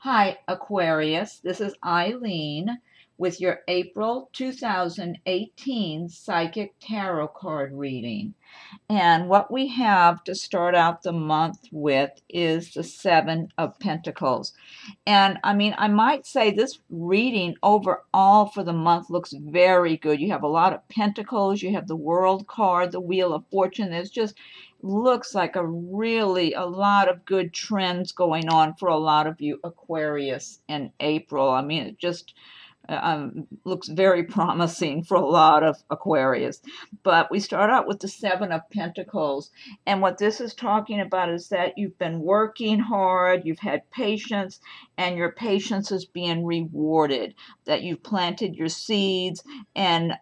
Hi, Aquarius. This is Eileen with your April 2018 Psychic Tarot card reading. And what we have to start out the month with is the Seven of Pentacles. And I mean, I might say this reading overall for the month looks very good. You have a lot of pentacles, you have the World card, the Wheel of Fortune. There's just looks like a lot of good trends going on for a lot of you Aquarius in April. I mean, it just looks very promising for a lot of Aquarius. But we start out with the Seven of Pentacles. And what this is talking about is that you've been working hard, you've had patience, and your patience is being rewarded. That you've planted your seeds and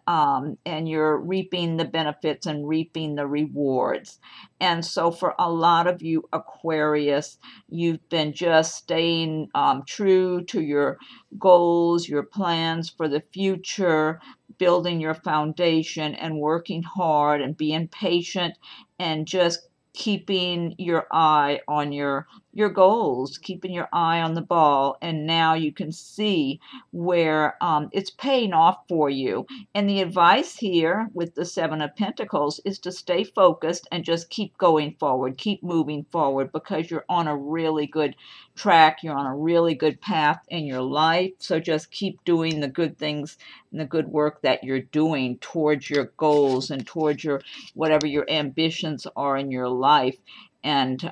you're reaping the benefits and reaping the rewards. And so for a lot of you Aquarius, you've been just staying true to your goals, your plans for the future, building your foundation and working hard and being patient and just keeping your eye on your goals, keeping your eye on the ball. And now you can see where it's paying off for you. And the advice here with the Seven of Pentacles is to stay focused and just keep going forward, keep moving forward, because you're on a really good track. You're on a really good path in your life. So just keep doing the good things and the good work that you're doing towards your goals and towards your whatever your ambitions are in your life. And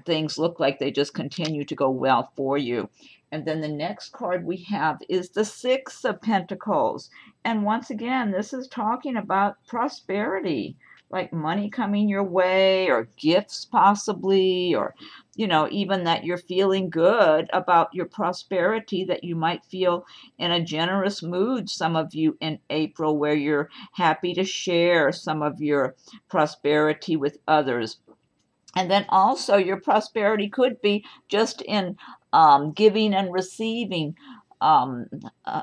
things look like they just continue to go well for you. And then the next card we have is the Six of Pentacles. And once again, this is talking about prosperity, like money coming your way or gifts possibly, or, even that you're feeling good about your prosperity, that you might feel in a generous mood, some of you in April, where you're happy to share some of your prosperity with others. And then also your prosperity could be just in giving and receiving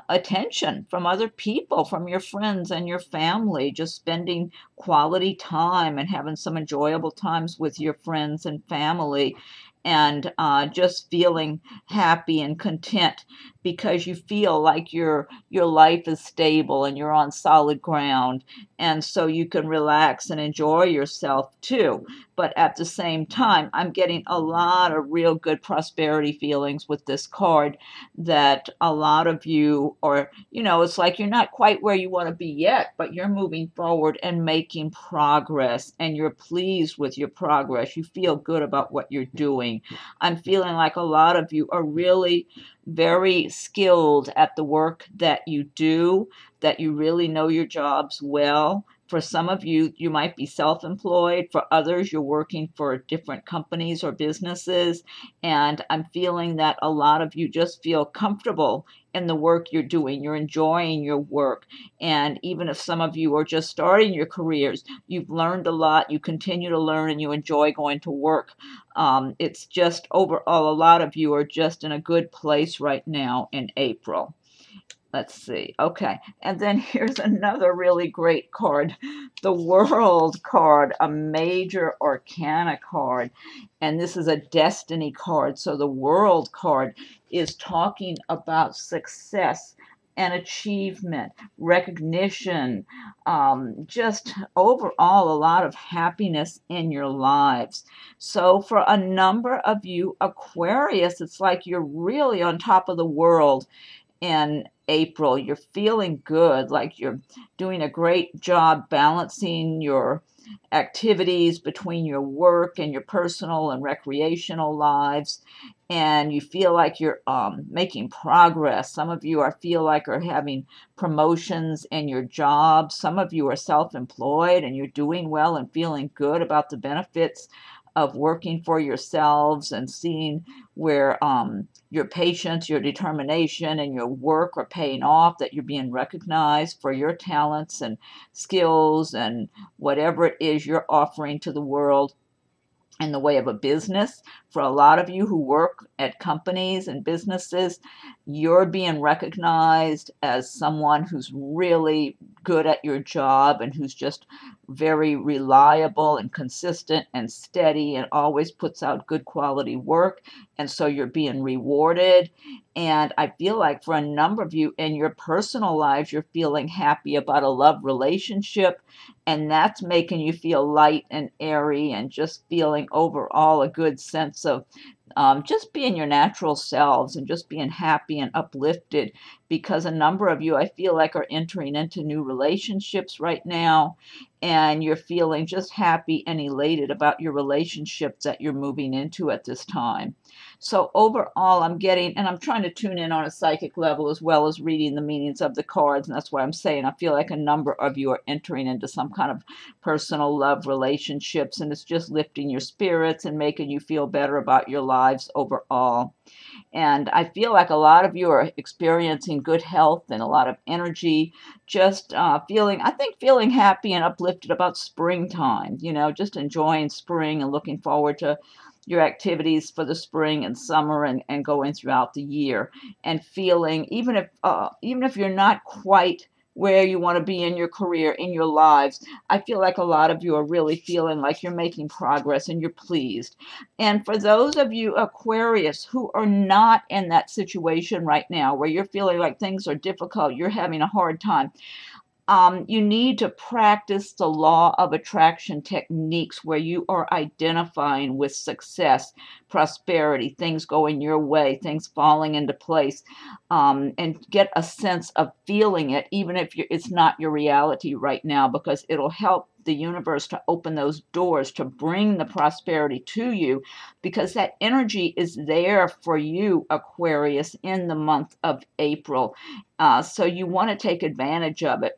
attention from other people, from your friends and your family, just spending quality time and having some enjoyable times with your friends and family, and just feeling happy and content because you feel like your life is stable and you're on solid ground, and so you can relax and enjoy yourself too. But at the same time, I'm getting a lot of real good prosperity feelings with this card, that a lot of you are, it's like you're not quite where you want to be yet, but you're moving forward and making progress, and you're pleased with your progress. You feel good about what you're doing. I'm feeling like a lot of you are really very skilled at the work that you do, that you really know your jobs well. For some of you, you might be self-employed. For others, you're working for different companies or businesses. And I'm feeling that a lot of you just feel comfortable in the work you're doing. You're enjoying your work. And even if some of you are just starting your careers, you've learned a lot, you continue to learn, and you enjoy going to work. It's just overall, a lot of you are just in a good place right now in April. Let's see. Okay. And then here's another really great card, the World card, a major arcana card. And this is a destiny card. So the World card is talking about success and achievement, recognition, just overall a lot of happiness in your lives. So for a number of you Aquarius, it's like you're really on top of the world in April. You're feeling good, like you're doing a great job balancing your activities between your work and your personal and recreational lives, and you feel like you're making progress. Some of you feel like are having promotions in your job. Some of you are self-employed and you're doing well and feeling good about the benefits of working for yourselves, and seeing where your patience, your determination, and your work are paying off, that you're being recognized for your talents and skills and whatever it is you're offering to the world in the way of a business. For a lot of you who work at companies and businesses, you're being recognized as someone who's really good at your job and who's just very reliable and consistent and steady and always puts out good quality work. And so you're being rewarded. And I feel like for a number of you in your personal lives, you're feeling happy about a love relationship. And that's making you feel light and airy and just feeling overall a good sense of just being your natural selves and just being happy and uplifted, because a number of you, I feel like, are entering into new relationships right now, and you're feeling just happy and elated about your relationships that you're moving into at this time. So overall, I'm getting, and I'm trying to tune in on a psychic level as well as reading the meanings of the cards, and that's why I'm saying I feel like a number of you are entering into some kind of personal love relationships, and it's just lifting your spirits and making you feel better about your lives overall. And I feel like a lot of you are experiencing good health and a lot of energy, just feeling happy and uplifted about springtime, just enjoying spring and looking forward to your activities for the spring and summer and going throughout the year, and feeling, even if you're not quite where you want to be in your career, in your lives, I feel like a lot of you are really feeling like you're making progress and you're pleased. And for those of you, Aquarius, who are not in that situation right now, where you're feeling like things are difficult, you're having a hard time, you need to practice the law of attraction techniques where you are identifying with success, prosperity, things going your way, things falling into place, and get a sense of feeling it, even if it's not your reality right now, because it'll help the universe to open those doors to bring the prosperity to you, because that energy is there for you, Aquarius, in the month of April. So you want to take advantage of it.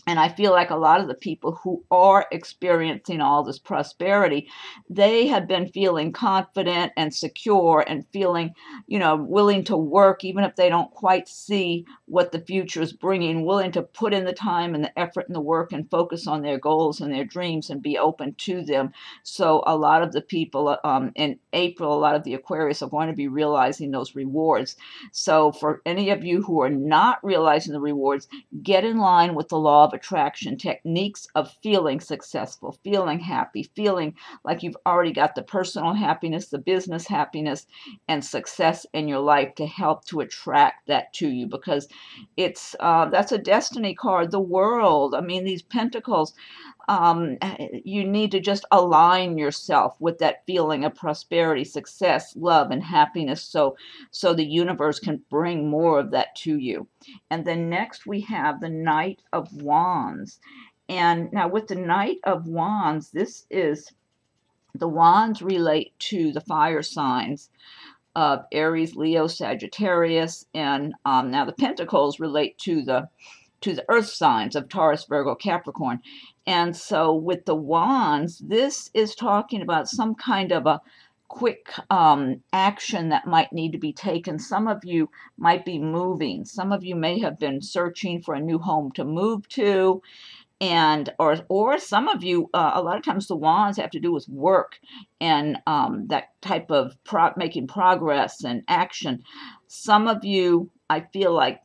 And I feel like a lot of the people who are experiencing all this prosperity, they have been feeling confident and secure and feeling, willing to work, even if they don't quite see what the future is bringing, willing to put in the time and the effort and the work and focus on their goals and their dreams and be open to them. So a lot of the people in April, a lot of the Aquarius are going to be realizing those rewards. So for any of you who are not realizing the rewards, get in line with the law of attraction techniques of feeling successful, feeling happy, feeling like you've already got the personal happiness, the business happiness, and success in your life to help to attract that to you, because that's a destiny card. The world, I mean, these pentacles, you need to just align yourself with that feeling of prosperity, success, love, and happiness, so the universe can bring more of that to you. And then next we have the Knight of Wands. And now with the Knight of Wands, the wands relate to the fire signs of Aries, Leo, Sagittarius, and now the pentacles relate to the earth signs of Taurus, Virgo, Capricorn. And so with the wands, this is talking about some kind of a quick action that might need to be taken. Some of you might be moving. Some of you may have been searching for a new home to move to. And or some of you, a lot of times the wands have to do with work and that type of making progress and action. Some of you, I feel like,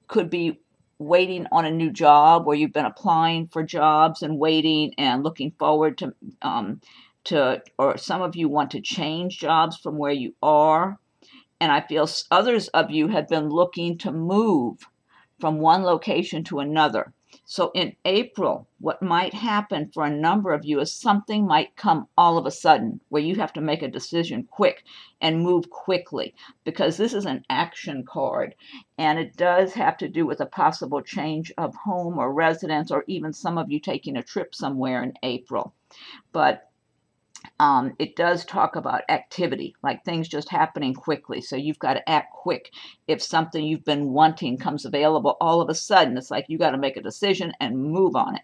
could be waiting on a new job, where you've been applying for jobs and waiting and looking forward or some of you want to change jobs from where you are. And I feel others of you have been looking to move from one location to another. So in April, what might happen for a number of you is something might come all of a sudden where you have to make a decision quick and move quickly, because this is an action card, and it does have to do with a possible change of home or residence, or even some of you taking a trip somewhere in April. But it does talk about activity, like things just happening quickly. So you've got to act quick. If something you've been wanting comes available all of a sudden, it's like you got to make a decision and move on it.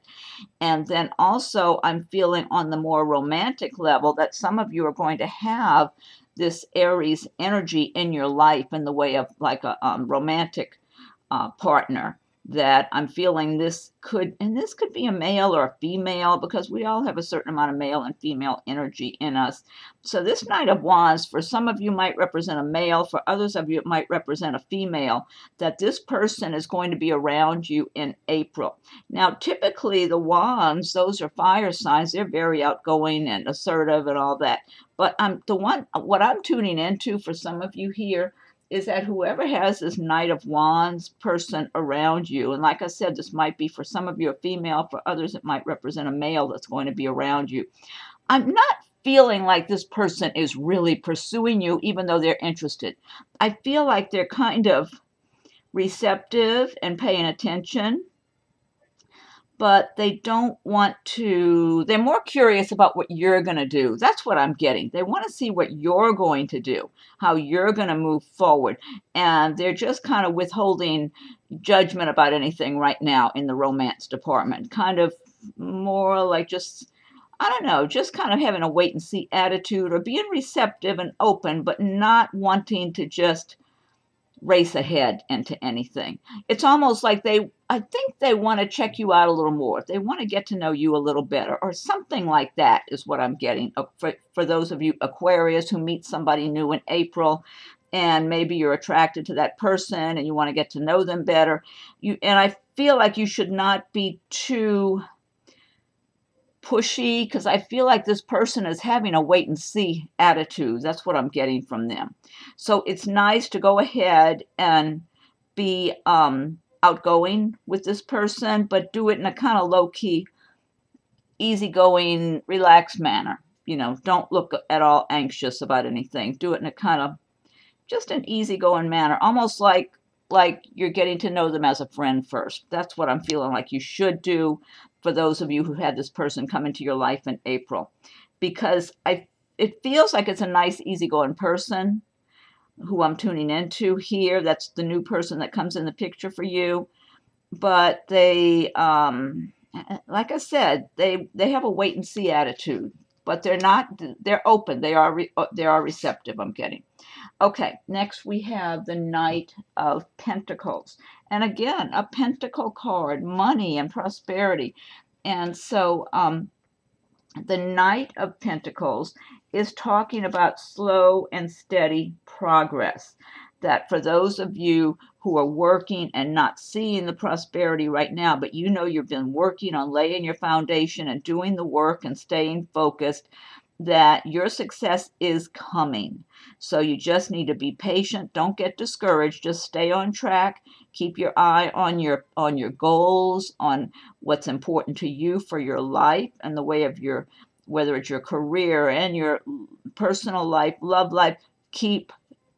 And then also I'm feeling on the more romantic level that some of you are going to have this Aries energy in your life in the way of like a romantic partner. that I'm feeling this could, and this could be a male or a female, because we all have a certain amount of male and female energy in us. So this Knight of Wands, for some of you, might represent a male. For others of you, it might represent a female, that this person is going to be around you in April. Now, typically the Wands, those are fire signs. They're very outgoing and assertive and all that. But what I'm tuning into for some of you here is that whoever has this Knight of Wands person around you, and like I said, this might be for some of you a female, for others it might represent a male that's going to be around you. I'm not feeling like this person is really pursuing you, even though they're interested. I feel like they're kind of receptive and paying attention, but they don't want to, they're more curious about what you're going to do. That's what I'm getting. They want to see what you're going to do, how you're going to move forward. And they're just kind of withholding judgment about anything right now in the romance department. Kind of more like just, I don't know, just kind of having a wait and see attitude, or being receptive and open, but not wanting to just race ahead into anything. It's almost like I think they want to check you out a little more. They want to get to know you a little better, or something like that is what I'm getting. For those of you Aquarius who meet somebody new in April, and maybe you're attracted to that person and you want to get to know them better. And I feel like you should not be too pushy, because I feel like this person is having a wait and see attitude. That's what I'm getting from them. So it's nice to go ahead and be outgoing with this person, but do it in a kind of low-key, easygoing, relaxed manner. You know, don't look at all anxious about anything. Do it in a kind of just an easygoing manner, almost like you're getting to know them as a friend first. That's what I'm feeling like you should do for those of you who had this person come into your life in April, because it feels like it's a nice, easygoing person who I'm tuning into here. That's the new person that comes in the picture for you. But they, like I said, they have a wait and see attitude, but they're open. They are receptive, I'm getting. Okay, next we have the Knight of Pentacles. And again, a pentacle card, money and prosperity. And so the Knight of Pentacles is talking about slow and steady progress. That for those of you who are working and not seeing the prosperity right now, but you know you've been working on laying your foundation and doing the work and staying focused, that your success is coming. So you just need to be patient. Don't get discouraged. Just stay on track. Keep your eye on your goals, on what's important to you for your life and the way of your, whether it's your career and your personal life, love life. Keep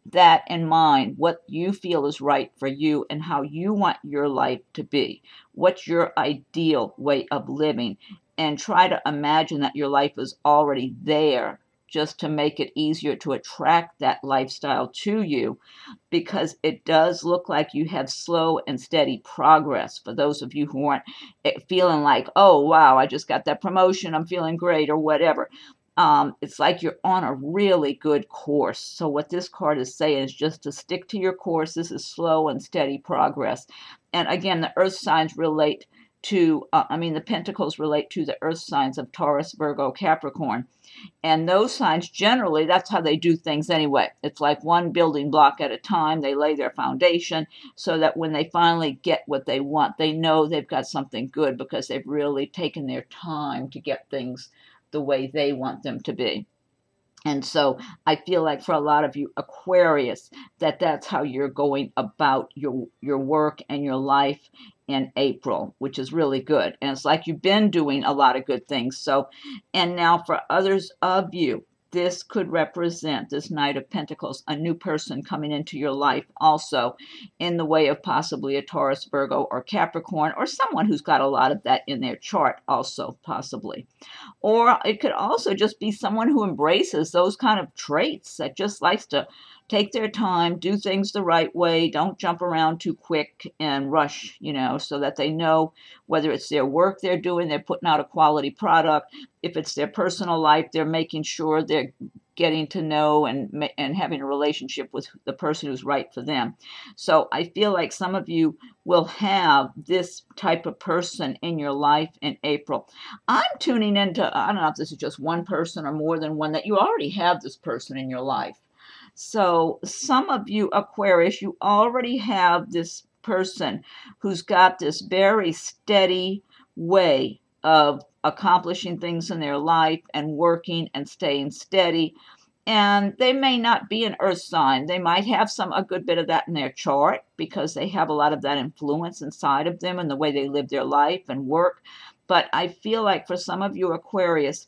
that in mind, what you feel is right for you and how you want your life to be. What's your ideal way of living? And try to imagine that your life is already there, just to make it easier to attract that lifestyle to you, because it does look like you have slow and steady progress. For those of you who aren't feeling like, oh, wow, I just got that promotion, I'm feeling great, or whatever. It's like you're on a really good course. So what this card is saying is just to stick to your course. This is slow and steady progress. And again, the earth signs relate to, the pentacles relate to the earth signs of Taurus, Virgo, Capricorn. And those signs, generally, that's how they do things anyway. It's like one building block at a time. They lay their foundation so that when they finally get what they want, they know they've got something good, because they've really taken their time to get things the way they want them to be. And so I feel like for a lot of you Aquarius, that's how you're going about your work and your life in April, which is really good. And it's like you've been doing a lot of good things. So, and now for others of you, this could represent, this Knight of Pentacles, a new person coming into your life also, in the way of possibly a Taurus, Virgo, or Capricorn, or someone who's got a lot of that in their chart also, possibly. Or it could also just be someone who embraces those kind of traits, that just likes to take their time, do things the right way, don't jump around too quick and rush, so that they know whether it's their work they're doing, they're putting out a quality product. If it's their personal life, they're making sure they're getting to know and having a relationship with the person who's right for them. So I feel like some of you will have this type of person in your life in April. I'm tuning into, I don't know if this is just one person or more than one, that you already have this person in your life. So some of you Aquarius, you already have this person who's got this very steady way of accomplishing things in their life and working and staying steady. And they may not be an earth sign. They might have a good bit of that in their chart because they have a lot of that influence inside of them and the way they live their life and work. But I feel like for some of you Aquarius,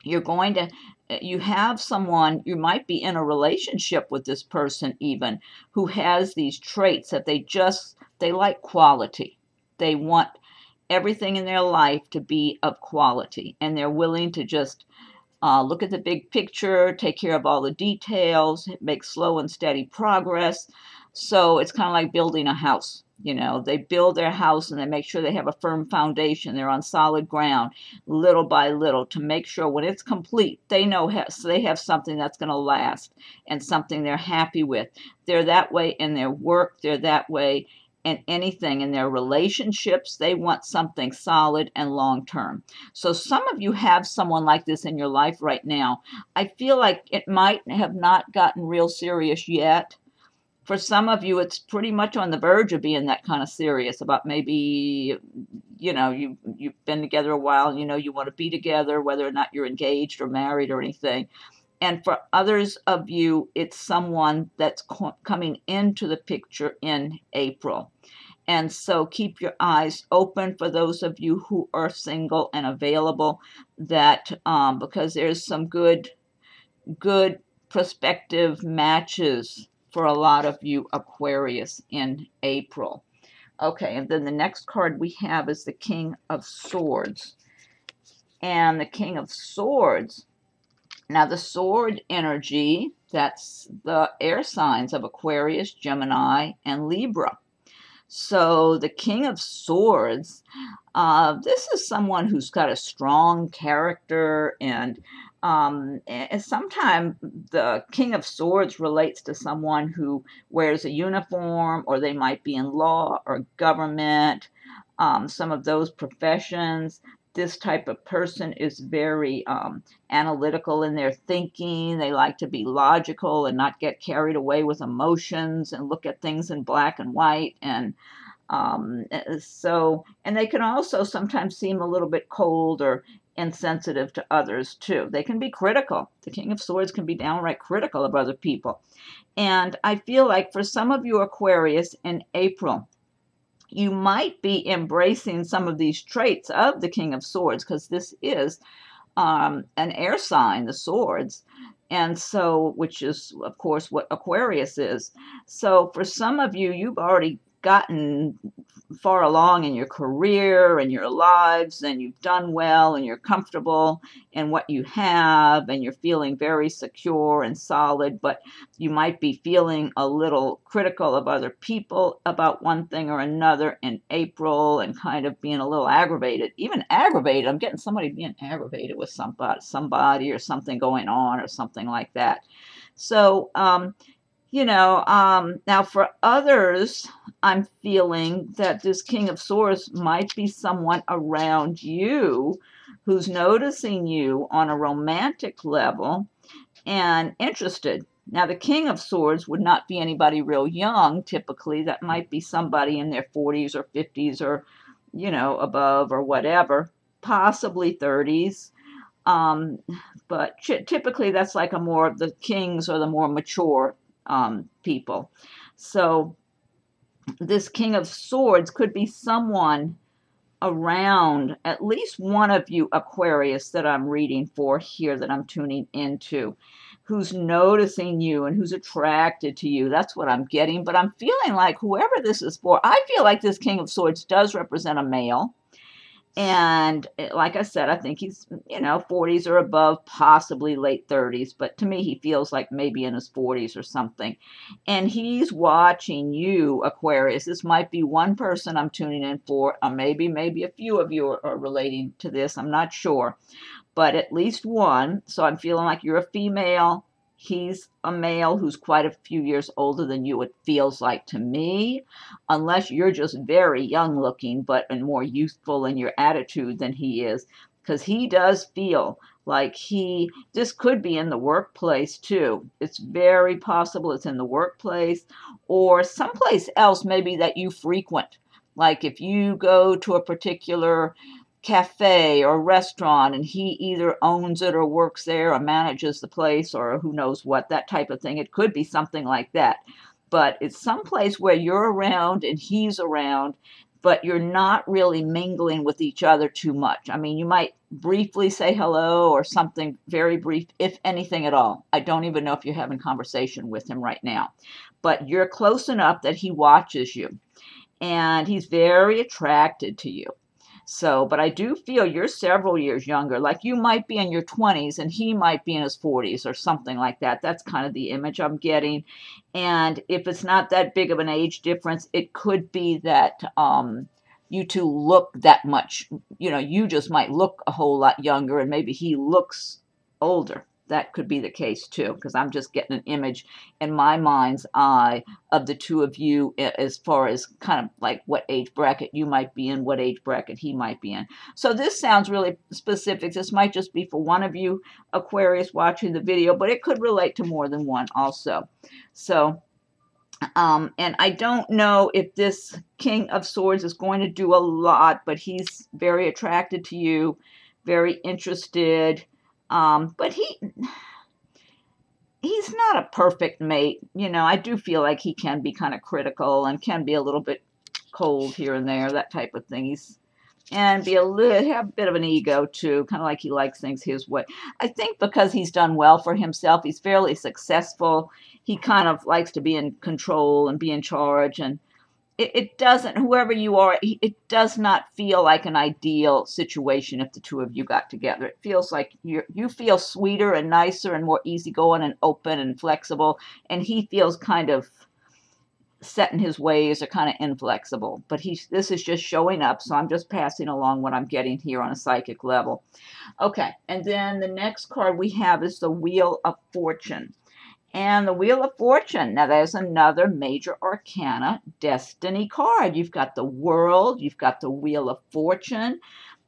you have someone, you might be in a relationship with this person even, who has these traits that they like quality. They want everything in their life to be of quality, and they're willing to just look at the big picture, take care of all the details, make slow and steady progress. So it's kind of like building a house. They build their house and they make sure they have a firm foundation. They're on solid ground, little by little, to make sure when it's complete, they know so they have something that's going to last and something they're happy with. They're that way in their work. They're that way in anything. In their relationships, they want something solid and long-term. So some of you have someone like this in your life right now. I feel like it might have not gotten real serious yet. For some of you, it's pretty much on the verge of being that kind of serious about maybe, you've been together a while, you want to be together, whether or not you're engaged or married or anything. And for others of you, it's someone that's coming into the picture in April. And so keep your eyes open for those of you who are single and available, that because there's some good prospective matches for a lot of you Aquarius in April. Okay, and then the next card we have is the King of Swords. And the King of Swords, now the sword energy, that's the air signs of Aquarius, Gemini, and Libra. So the King of Swords, this is someone who's got a strong character, and sometimes the King of Swords relates to someone who wears a uniform, or they might be in law or government, some of those professions. This type of person is very analytical in their thinking. They like to be logical and not get carried away with emotions and look at things in black and white. And and they can also sometimes seem a little bit cold or insensitive to others too. They can be critical. The King of Swords can be downright critical of other people. And I feel like for some of you Aquarius in April, you might be embracing some of these traits of the King of Swords, because this is an air sign, the swords, and so, which is of course what Aquarius is. So for some of you, you've already gotten far along in your career and your lives, and you've done well, and you're comfortable in what you have, and you're feeling very secure and solid, but you might be feeling a little critical of other people about one thing or another in April, and kind of being a little aggravated, even aggravated. I'm getting somebody being aggravated with somebody or something going on or something like that. So now for others, I'm feeling that this King of Swords might be someone around you who's noticing you on a romantic level and interested. Now, the King of Swords would not be anybody real young, typically. That might be somebody in their 40s or 50s or, above or whatever, possibly 30s. But typically that's like the kings or the more mature people. So this King of Swords could be someone around at least one of you Aquarius that I'm reading for here, that I'm tuning into, who's noticing you and who's attracted to you. That's what I'm getting. But I'm feeling like whoever this is for, I feel like this King of Swords does represent a male. And like I said, I think he's, 40s or above, possibly late 30s. But to me, he feels like maybe in his 40s or something. And he's watching you, Aquarius. This might be one person I'm tuning in for, or maybe a few of you are relating to this. I'm not sure. but at least one. So I'm feeling like you're a female. He's a male who's quite a few years older than you, it feels like to me, unless you're just very young looking, but and more youthful in your attitude than he is, because he does feel like this could be in the workplace too. It's very possible it's in the workplace or someplace else maybe that you frequent. Like if you go to a particular cafe or restaurant and he either owns it or works there or manages the place or who knows what, that type of thing. It could be something like that. But it's someplace where you're around and he's around, but you're not really mingling with each other too much. I mean, you might briefly say hello or something very brief, if anything at all. I don't even know if you're having conversation with him right now, but you're close enough that he watches you and he's very attracted to you. So, but I do feel you're several years younger. Like you might be in your 20s and he might be in his 40s or something like that. That's kind of the image I'm getting. And if it's not that big of an age difference, it could be that you two look that much. You know, you just might look a whole lot younger and maybe he looks older. That could be the case too, because I'm just getting an image in my mind's eye of the two of you as far as kind of like what age bracket you might be in, what age bracket he might be in. So this sounds really specific. This might just be for one of you Aquarius watching the video, but it could relate to more than one also. So, and I don't know if this King of Swords is going to do a lot, but he's very attracted to you, very interested. But he's not a perfect mate. You know, I do feel like he can be kind of critical and can be a little bit cold here and there, that type of thing. Have a bit of an ego too, kind of like he likes things his way. I think because he's done well for himself, he's fairly successful. He kind of likes to be in control and be in charge, and it doesn't, whoever you are, it does not feel like an ideal situation if the two of you got together. It feels like you feel sweeter and nicer and more easygoing and open and flexible, and he feels kind of set in his ways or kind of inflexible. But this is just showing up, so I'm just passing along what I'm getting here on a psychic level. Okay, and then the next card we have is the Wheel of Fortune. And the Wheel of Fortune, now there's another major arcana destiny card. You've got the World, you've got the Wheel of Fortune,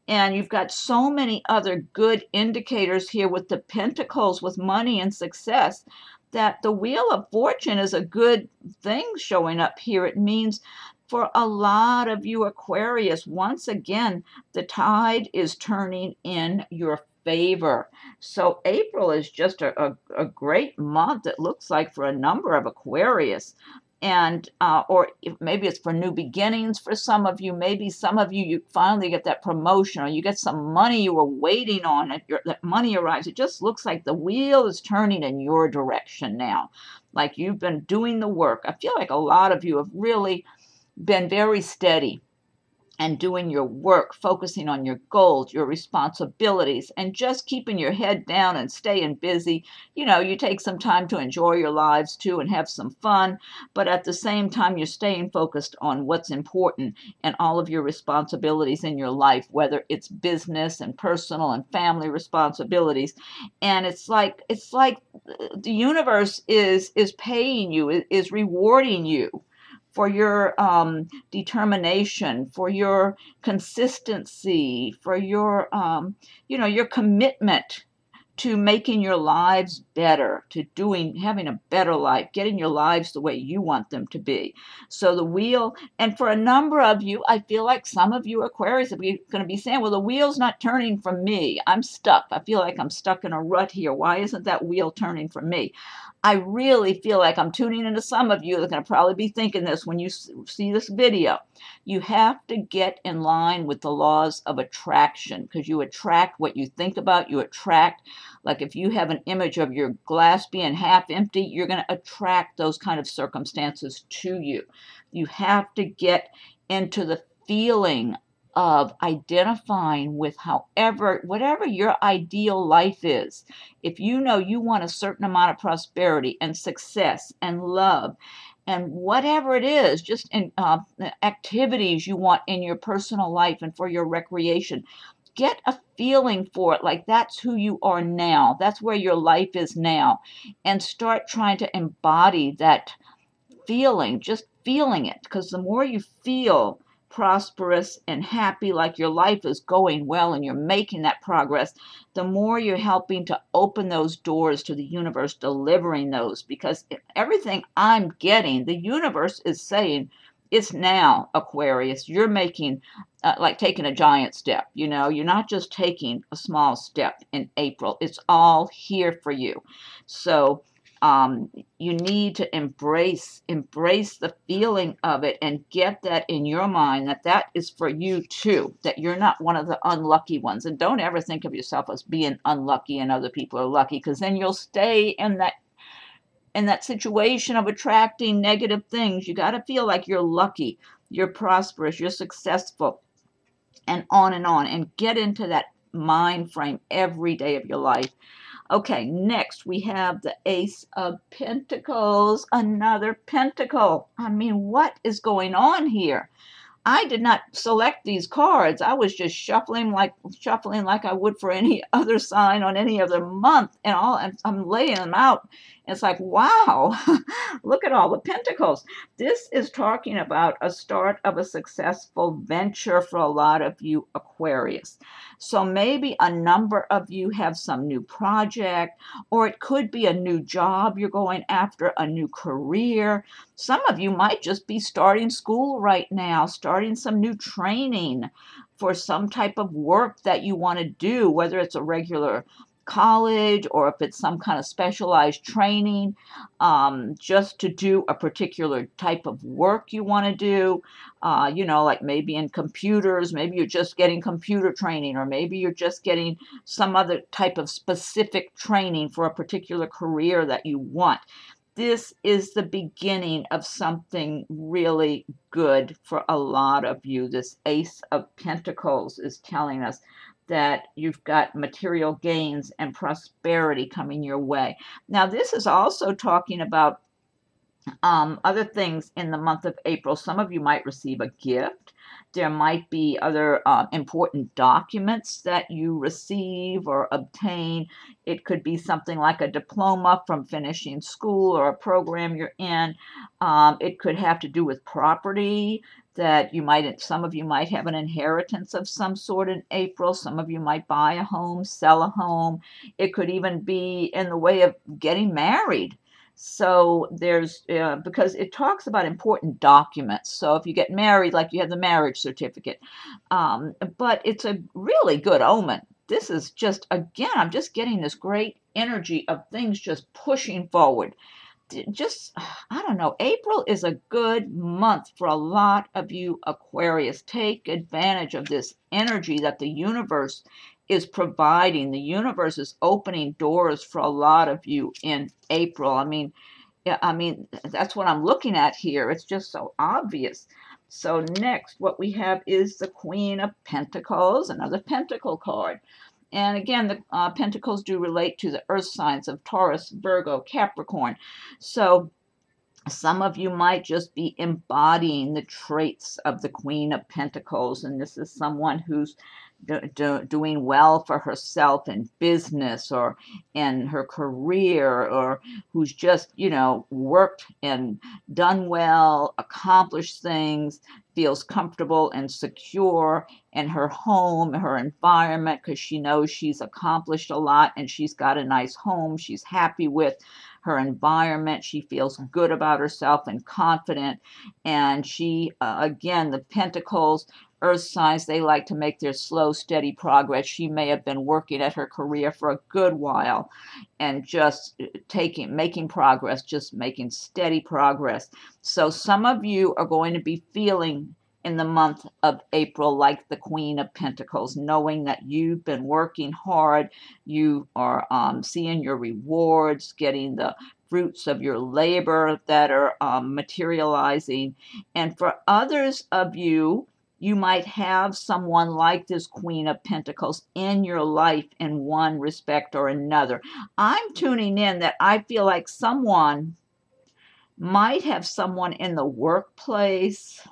and you've got so many other good indicators here with the Pentacles, with money and success, that the Wheel of Fortune is a good thing showing up here. It means for a lot of you Aquarius, once again, the tide is turning in your favor. So April is just a great month, it looks like, for a number of Aquarius. And or maybe it's for new beginnings for some of you. Maybe some of you finally get that promotion, or you get some money you were waiting on, and that money arrives. It just looks like the wheel is turning in your direction now, like you've been doing the work. I feel like a lot of you have really been very steady and doing your work, focusing on your goals, your responsibilities, and just keeping your head down and staying busy. You know, you take some time to enjoy your lives too and have some fun, but at the same time, you're staying focused on what's important and all of your responsibilities in your life, whether it's business and personal and family responsibilities. And it's like the universe is paying you, is rewarding you for your determination, for your consistency, for your, your commitment to making your lives better, to having a better life, getting your lives the way you want them to be. So the wheel, and for a number of you, I feel like some of you Aquarius are going to be saying, well, the wheel's not turning for me. I'm stuck. I feel like I'm stuck in a rut here. Why isn't that wheel turning for me? I really feel like I'm tuning into some of you that are going to probably be thinking this when you see this video. You have to get in line with the laws of attraction, because you attract what you think about. You attract, like if you have an image of your glass being half empty, you're going to attract those kind of circumstances to you. You have to get into the feeling of identifying with whatever your ideal life is. If you know you want a certain amount of prosperity and success and love and whatever it is, just in activities you want in your personal life and for your recreation, get a feeling for it, like that's who you are now. That's where your life is now. And start trying to embody that feeling, just feeling it. Because the more you feel prosperous and happy, like your life is going well and you're making that progress, the more you're helping to open those doors to the universe, delivering those. Because everything I'm getting, the universe is saying, it's now, Aquarius. You're making, like taking a giant step. You know, you're not just taking a small step in April. It's all here for you. So you need to embrace the feeling of it and get that in your mind, that that is for you too, that you're not one of the unlucky ones. And don't ever think of yourself as being unlucky and other people are lucky, because then you'll stay in that situation of attracting negative things. You got to feel like you're lucky, you're prosperous, you're successful, and on, and get into that mind frame every day of your life. Okay, next we have the Ace of Pentacles, another pentacle. I mean, what is going on here? I did not select these cards. I was just shuffling like I would for any other sign on any other month, and I'm laying them out. It's like, wow, look at all the pentacles. This is talking about a start of a successful venture for a lot of you Aquarius. So maybe a number of you have some new project, or it could be a new job you're going after, a new career. Some of you might just be starting school right now, starting some new training for some type of work that you want to do, whether it's a regular college or if it's some kind of specialized training, just to do a particular type of work you want to do. You know, like maybe in computers, maybe you're just getting computer training, or maybe you're just getting some other type of specific training for a particular career that you want. This is the beginning of something really good for a lot of you. This Ace of Pentacles is telling us that you've got material gains and prosperity coming your way. Now, this is also talking about other things in the month of April. Some of you might receive a gift. There might be other important documents that you receive or obtain. It could be something like a diploma from finishing school or a program you're in. It could have to do with property that some of you might have an inheritance of some sort in April. Some of you might buy a home, sell a home. It could even be in the way of getting married. So there's, because it talks about important documents. So if you get married, like you have the marriage certificate, but it's a really good omen. This is just, again, I'm just getting this great energy of things just pushing forward. Just, I don't know, April is a good month for a lot of you Aquarius. Take advantage of this energy that the universe is providing. The universe is opening doors for a lot of you in April. I mean, that's what I'm looking at here. It's just so obvious. So next, what we have is the Queen of Pentacles, another Pentacle card. And again, the pentacles do relate to the earth signs of Taurus, Virgo, Capricorn. So some of you might just be embodying the traits of the Queen of Pentacles. And this is someone who's doing well for herself in business or in her career, or who's just, worked and done well, accomplished things, feels comfortable and secure in her home, her environment, because she knows she's accomplished a lot and she's got a nice home she's happy with. Her environment, she feels good about herself and confident. And she, again, the Pentacles, earth signs, they like to make their slow, steady progress. She may have been working at her career for a good while and just making progress, just making steady progress. So some of you are going to be feeling in the month of April like the Queen of Pentacles, knowing that you've been working hard, you are seeing your rewards, getting the fruits of your labor that are materializing. And for others of you, you might have someone like this Queen of Pentacles in your life in one respect or another. I'm tuning in that I feel like someone might have someone in the workplace.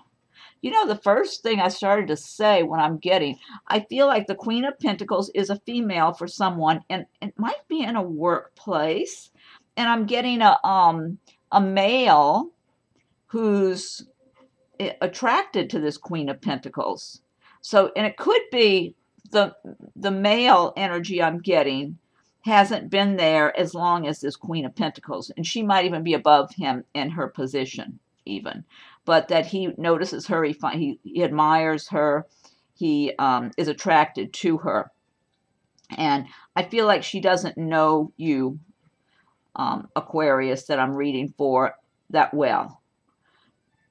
You know, the first thing I started to say when I'm getting, I feel like the Queen of Pentacles is a female for someone, and it might be in a workplace, and I'm getting a male who's attracted to this Queen of Pentacles. So, and it could be the male energy I'm getting hasn't been there as long as this Queen of Pentacles, and she might even be above him in her position, even. But that he notices her, he admires her, he is attracted to her, and I feel like she doesn't know you, Aquarius, that I'm reading for that well.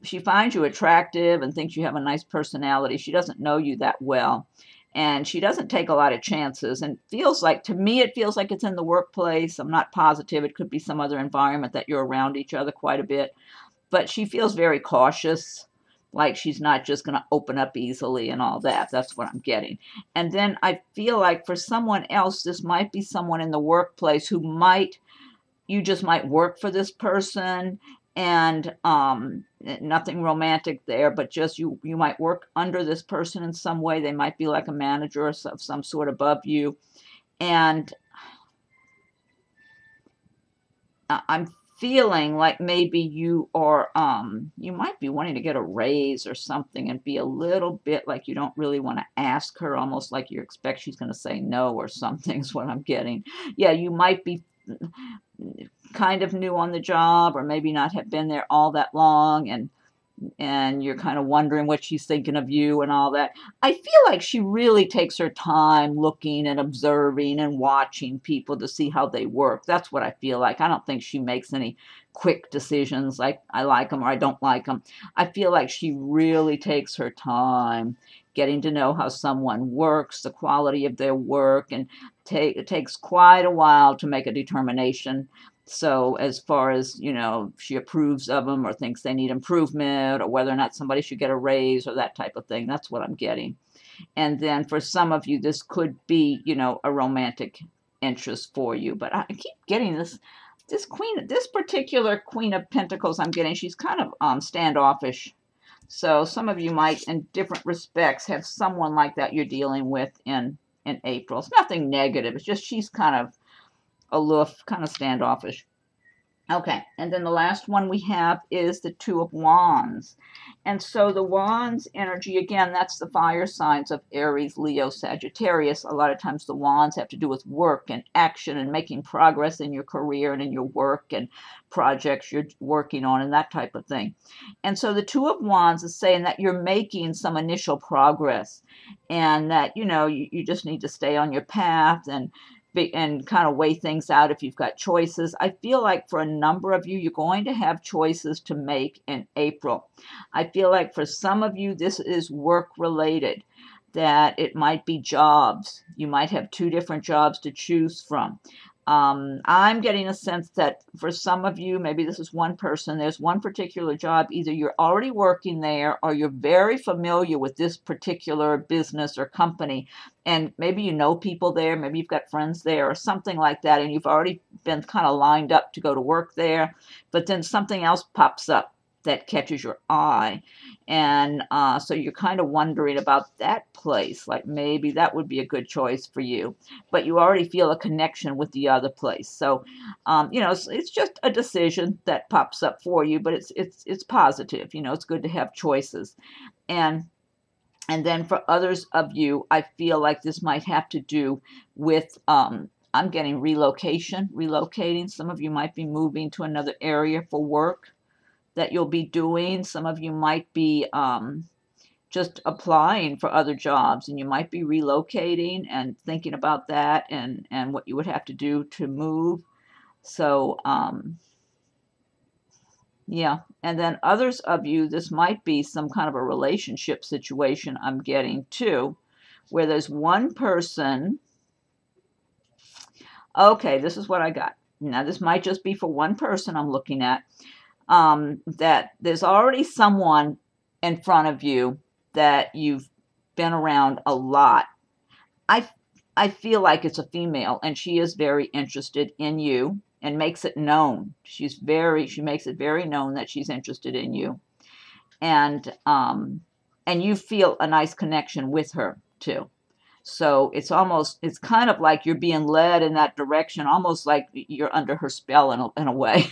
She finds you attractive and thinks you have a nice personality. She doesn't know you that well. And she doesn't take a lot of chances, and feels like, to me, it feels like it's in the workplace. I'm not positive. It could be some other environment that you're around each other quite a bit. But she feels very cautious, like she's not just going to open up easily and all that. That's what I'm getting. And then I feel like for someone else, this might be someone in the workplace who might, you just might work for this person, and nothing romantic there, but just you might work under this person in some way. They might be like a manager of some sort above you, and I'm feeling like maybe you are you might be wanting to get a raise or something, and be a little bit like you don't really want to ask her, almost like you expect she's going to say no or something is what I'm getting. Yeah, you might be kind of new on the job, or maybe not have been there all that long, and you're kind of wondering what she's thinking of you and all that. I feel like she really takes her time looking and observing and watching people to see how they work. That's what I feel like. I don't think she makes any quick decisions like I like them or I don't like them. I feel like she really takes her time getting to know how someone works, the quality of their work, and it takes quite a while to make a determination. So as far as, you know, she approves of them or thinks they need improvement, or whether or not somebody should get a raise or that type of thing, that's what I'm getting. And then for some of you, this could be, you know, a romantic interest for you. But I keep getting this particular Queen of Pentacles I'm getting, she's kind of standoffish. So some of you might, in different respects, have someone like that you're dealing with in April. It's nothing negative. It's just she's kind of aloof, kind of standoffish. Okay, and then the last one we have is the Two of Wands. And so the Wands energy, again, that's the fire signs of Aries, Leo, Sagittarius. A lot of times the Wands have to do with work and action and making progress in your career and in your work and projects you're working on and that type of thing. And so the Two of Wands is saying that you're making some initial progress, and that, you know, you just need to stay on your path and kind of weigh things out if you've got choices. I feel like for a number of you, you're going to have choices to make in April. I feel like for some of you, this is work related, that it might be jobs. You might have two different jobs to choose from. I'm getting a sense that for some of you, maybe this is one person, there's one particular job, either you're already working there or you're very familiar with this particular business or company, and maybe you know people there, maybe you've got friends there or something like that, and you've already been kind of lined up to go to work there, but then something else pops up that catches your eye, and so you're kind of wondering about that place, like maybe that would be a good choice for you, but you already feel a connection with the other place. So you know, it's just a decision that pops up for you, but it's positive. You know, it's good to have choices. And then for others of you, I feel like this might have to do with I'm getting relocating. Some of you might be moving to another area for work that you'll be doing. Some of you might be just applying for other jobs, and you might be relocating and thinking about that, and what you would have to do to move. So yeah, and then others of you, this might be some kind of a relationship situation I'm getting too, where there's one person. Okay, this is what I got. Now this might just be for one person I'm looking at. That there's already someone in front of you that you've been around a lot. I feel like it's a female, and she is very interested in you and makes it known. She makes it very known that she's interested in you. And and you feel a nice connection with her too. So it's kind of like you're being led in that direction, almost like you're under her spell in a way.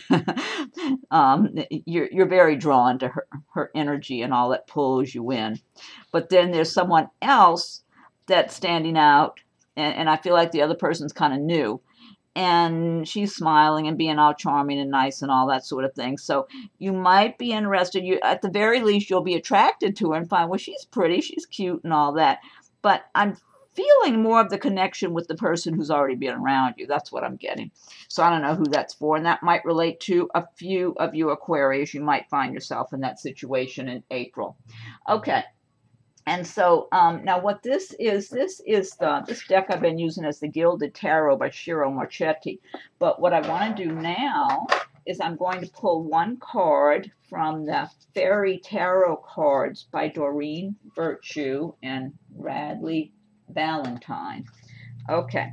You're very drawn to her energy and all that pulls you in. But then there's someone else that's standing out, and I feel like the other person's kind of new. And she's smiling and being all charming and nice and all that sort of thing. So you might be interested. You, at the very least, you'll be attracted to her and find, well, she's pretty, she's cute and all that. But I'm feeling more of the connection with the person who's already been around you. That's what I'm getting. So I don't know who that's for. And that might relate to a few of you Aquarius. You might find yourself in that situation in April. Okay. And so now what this deck I've been using as the Gilded Tarot by Ciro Marchetti. But what I want to do now is I'm going to pull one card from the Fairy Tarot cards by Doreen Virtue and Radleigh Valentine. Okay.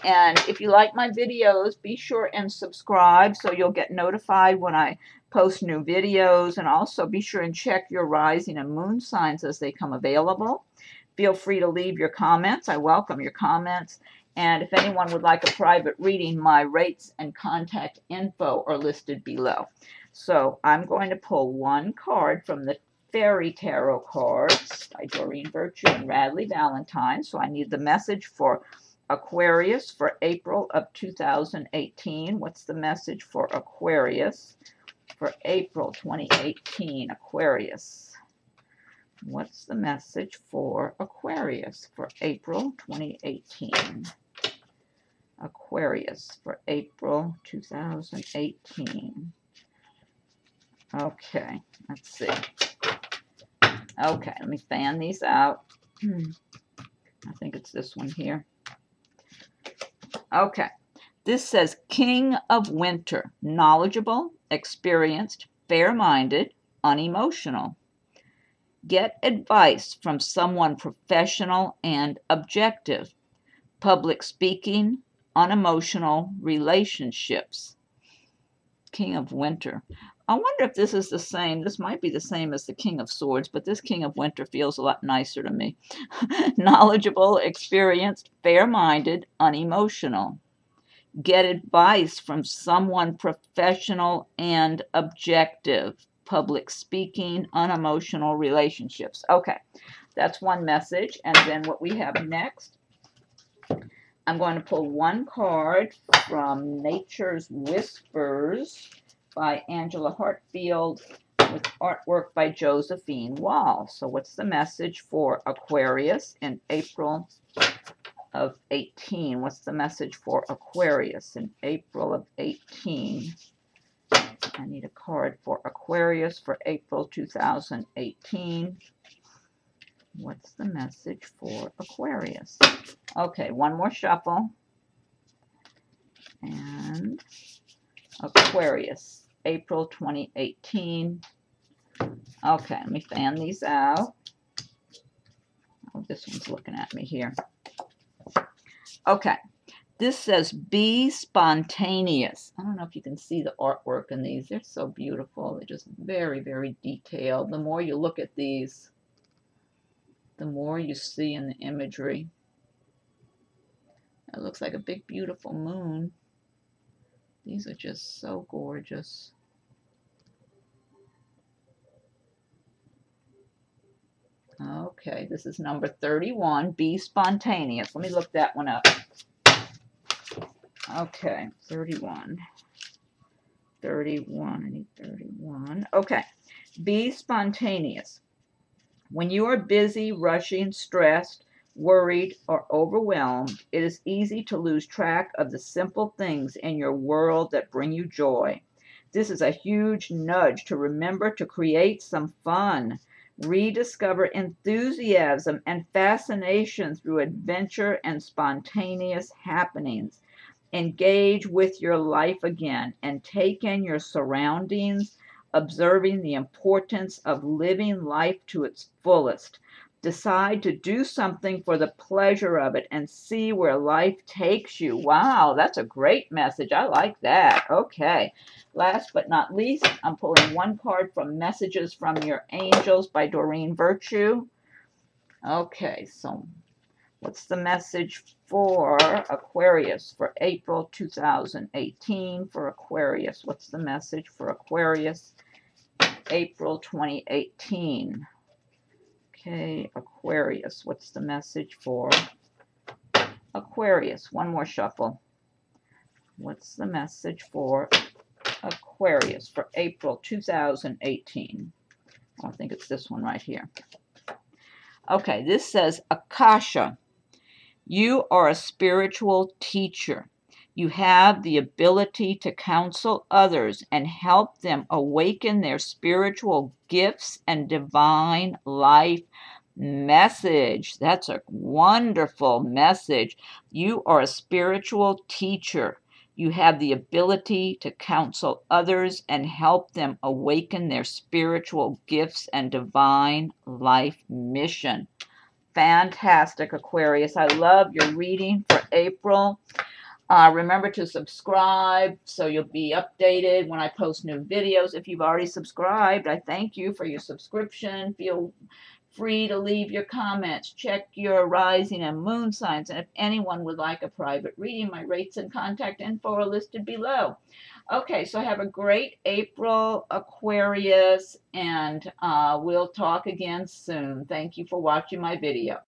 And if you like my videos, be sure and subscribe so you'll get notified when I post new videos, and also be sure and check your rising and moon signs as they come available. Feel free to leave your comments. I welcome your comments. And if anyone would like a private reading, my rates and contact info are listed below. So I'm going to pull one card from the Fairy Tarot cards by Doreen Virtue and Radleigh Valentine. So I need the message for Aquarius for April of 2018. What's the message for Aquarius for April 2018? Aquarius. What's the message for Aquarius for April 2018? Aquarius for April 2018. Okay, let's see. Okay, let me fan these out. I think it's this one here. Okay, this says King of Winter, knowledgeable, experienced, fair-minded, unemotional. Get advice from someone professional and objective. Public speaking, unemotional relationships. King of Winter. I wonder if this is the same. This might be the same as the King of Swords, but this King of Winter feels a lot nicer to me. Knowledgeable, experienced, fair-minded, unemotional. Get advice from someone professional and objective. Public speaking, unemotional relationships. Okay, that's one message. And then what we have next, I'm going to pull one card from Nature's Whispers by Angela Hartfield with artwork by Josephine Wall. So what's the message for Aquarius in April of 18? What's the message for Aquarius in April of 18? I need a card for Aquarius for April 2018. What's the message for Aquarius? Okay, one more shuffle. And Aquarius, April 2018. Okay, let me fan these out. Oh, this one's looking at me here. Okay, this says be spontaneous. I don't know if you can see the artwork in these. They're so beautiful. They're just very, very detailed. The more you look at these, the more you see in the imagery. It looks like a big, beautiful moon. These are just so gorgeous. Okay, this is number 31. Be spontaneous. Let me look that one up. Okay, 31. 31. I need 31. Okay, be spontaneous. When you are busy, rushing, stressed, worried, or overwhelmed, it is easy to lose track of the simple things in your world that bring you joy. This is a huge nudge to remember to create some fun. Rediscover enthusiasm and fascination through adventure and spontaneous happenings. Engage with your life again and take in your surroundings, observing the importance of living life to its fullest. Decide to do something for the pleasure of it and see where life takes you. Wow, that's a great message. I like that. Okay. Last but not least, I'm pulling one card from Messages from Your Angels by Doreen Virtue. Okay, so what's the message for Aquarius for April 2018 for Aquarius? What's the message for Aquarius, April 2018? Okay, Aquarius. What's the message for Aquarius? One more shuffle. What's the message for Aquarius for April 2018? I think it's this one right here. Okay, this says, Akasha, you are a spiritual teacher. You have the ability to counsel others and help them awaken their spiritual gifts and divine life message. That's a wonderful message. You are a spiritual teacher. You have the ability to counsel others and help them awaken their spiritual gifts and divine life mission. Fantastic, Aquarius. I love your reading for April. Remember to subscribe so you'll be updated when I post new videos. If you've already subscribed, I thank you for your subscription. Feel free to leave your comments. Check your rising and moon signs. And if anyone would like a private reading, my rates and contact info are listed below. Okay, so have a great April, Aquarius, and we'll talk again soon. Thank you for watching my video.